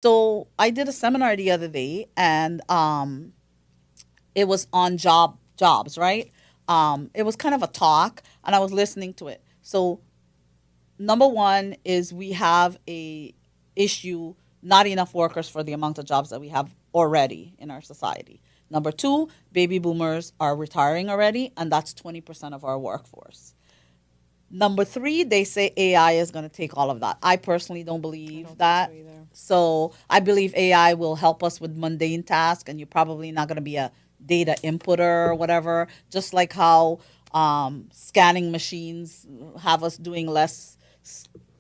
So I did a seminar the other day, and it was on jobs, right? It was kind of a talk, and I was listening to it. So number one is we have a issue, not enough workers for the amount of jobs that we have already in our society. Number two, baby boomers are retiring already, and that's 20% of our workforce. Number three, they say AI is going to take all of that. I personally don't I believe don't think so that. either. So I believe AI will help us with mundane tasks, and you're probably not going to be a data inputter or whatever. Just like how scanning machines have us doing less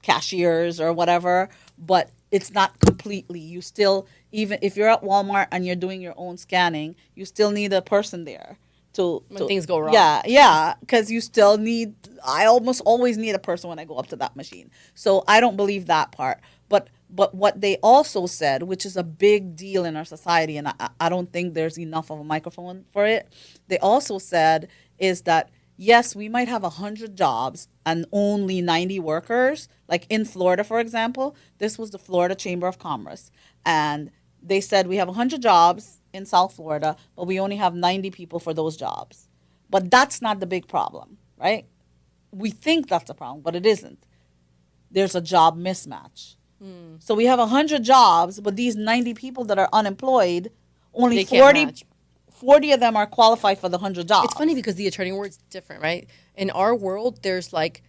cashiers or whatever, but it's not completely. You still, even if you're at Walmart and you're doing your own scanning, you still need a person there When to things go wrong. yeah, because you still need. I almost always need a person when I go up to that machine. So I don't believe that part. But what they also said, which is a big deal in our society, and I don't think there's enough of a microphone for it. They also said is that yes, we might have 100 jobs and only 90 workers. Like in Florida, for example, this was the Florida Chamber of Commerce, and they said we have 100 jobs in South Florida, but we only have 90 people for those jobs. But that's not the big problem, right? We think that's a problem, but it isn't. There's a job mismatch. So we have 100 jobs, but these 90 people that are unemployed, only They can't 40, match. 40 of them are qualified for the 100 It's funny jobs. because the attorney world's different, right? In our world, there's like,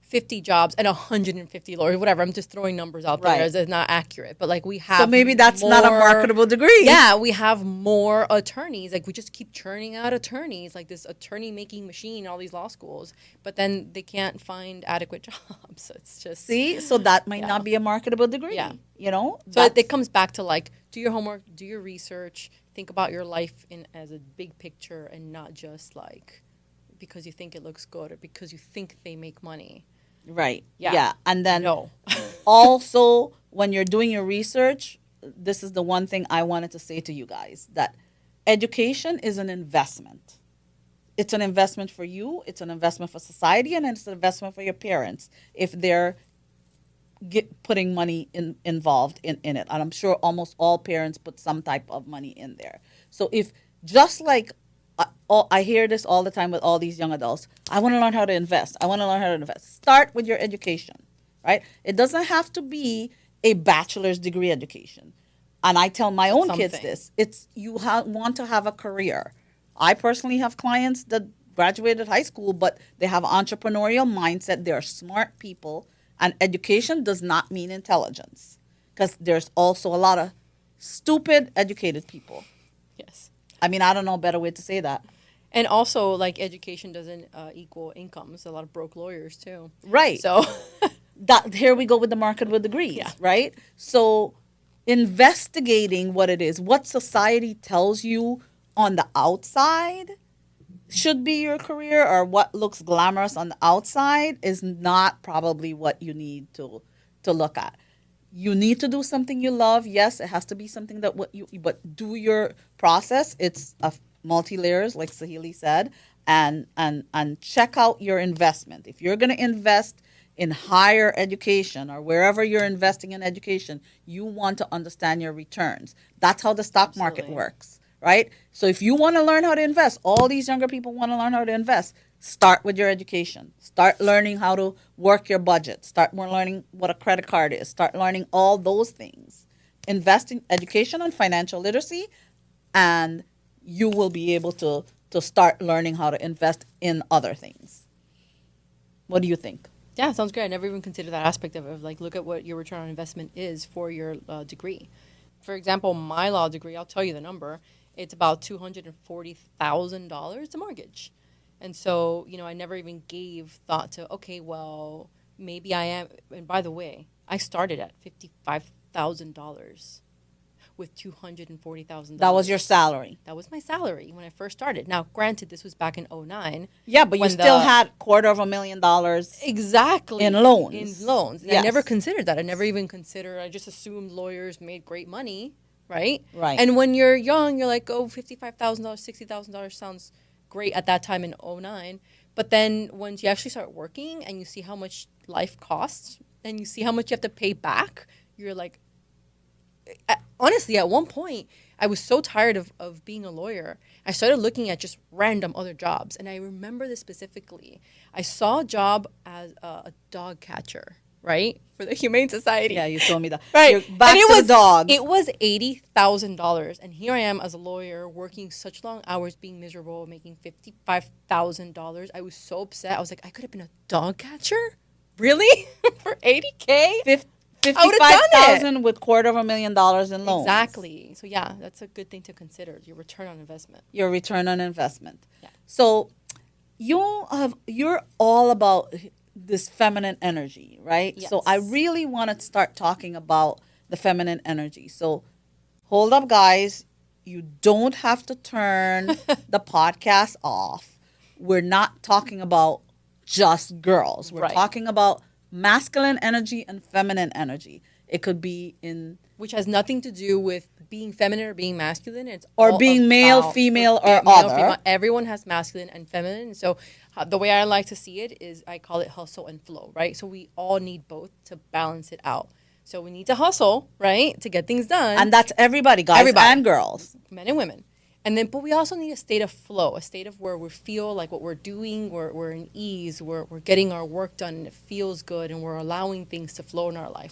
50 jobs and 150 lawyers, whatever. I'm just throwing numbers out there Right. as it's not accurate, but like we So have maybe that's not a more. marketable degree. Yeah, we have more attorneys. Like we just keep churning out attorneys, like this attorney making machine, all these law schools, but then they can't find adequate jobs. So it's just, See, so that might yeah. not be a marketable degree. Yeah. You know, So it that's comes back to like, do your homework, do your research, think about your life in as a big picture and not just like because you think it looks good or because you think they make money. right. Yeah. Yeah. And then No. also, when you're doing your research, this is the one thing I wanted to say to you guys that education is an investment. It's an investment for you, it's an investment for society, and it's an investment for your parents if they're putting money involved in it. And I'm sure almost all parents put some type of money in there. So if just like I hear this all the time with all these young adults, I want to learn how to invest. I want to learn how to invest. Start with your education, right? It doesn't have to be a bachelor's degree education. And I tell my But own kids something. this: it's want to have a career. I personally have clients that graduated high school, but they have entrepreneurial mindset. They're smart people, and education does not mean intelligence, because there's also a lot of stupid educated people. Yes. I mean, I don't know a better way to say that. And also, like, education doesn't equal incomes. A lot of broke lawyers, too. Right. So, That here we go with the marketable degrees, Yeah. right? So investigating what it is, what society tells you on the outside should be your career, or what looks glamorous on the outside is not probably what you need to look at. You need to do something you love. Yes, it has to be something that what you but do your process. It's a multi layers, like Sahili said, and check out your investment. If you're going to invest in higher education or wherever you're investing in education, you want to understand your returns. That's how the stock market absolutely. works, right? So if you want to learn how to invest, all these younger people want to learn how to invest. Start with your education. Start learning how to work your budget. Start more learning what a credit card is. Start learning all those things. Invest in education and financial literacy, and you will be able to start learning how to invest in other things. What do you think? Yeah, sounds great. I never even considered that aspect of it. Like, look at what your return on investment is for your degree. For example, my law degree, I'll tell you the number. It's about $240,000 to mortgage. And so, I never even gave thought to, okay, well, maybe I am. And by the way, I started at $55,000 with That was your $240,000. salary. That was my salary when I first started. Now, granted, this was back in '09. Yeah, but you When still the had $250,000 Exactly. in In loans. loans. And I never Yes. considered that. I never even considered, I just assumed lawyers made great money, right? Right. And when you're young, you're like, oh, $55,000, $60,000 sounds great at that time in '09. But then once you actually start working and you see how much life costs and you see how much you have to pay back, you're like, honestly, at one point, I was so tired of being a lawyer. I started looking at just random other jobs. And I remember this specifically. I saw a job as a dog catcher, right? For the Humane Society. Yeah, you told me that. Right. You're back And it to was, the dogs. It was $80,000. And here I am as a lawyer working such long hours, being miserable, making $55,000. I was so upset. I was like, I could have been a dog catcher? Really? For $80K? $55,000 with $250,000 in loans. Exactly. So yeah, that's a good thing to consider. Your return on investment. Your return on investment. Yeah. So you're all about this feminine energy, right? Yes. So I really want to start talking about the feminine energy. So hold up, guys. You don't have to turn the podcast off. We're not talking about just girls. We're Right. talking about masculine energy and feminine energy. It could be in Which has nothing to do with being feminine or being masculine. It's or all being male, about- female, or male, other. female. Everyone has masculine and feminine. So the way I like to see it is I call it hustle and flow, right? So we all need both to balance it out. So we need to hustle, right, to get things done. And that's everybody, guys Everybody. and girls. Men and women. And then, but we also need a state of flow, a state of where we feel like what we're doing, we're in ease, we're getting our work done, and it feels good, and we're allowing things to flow in our life.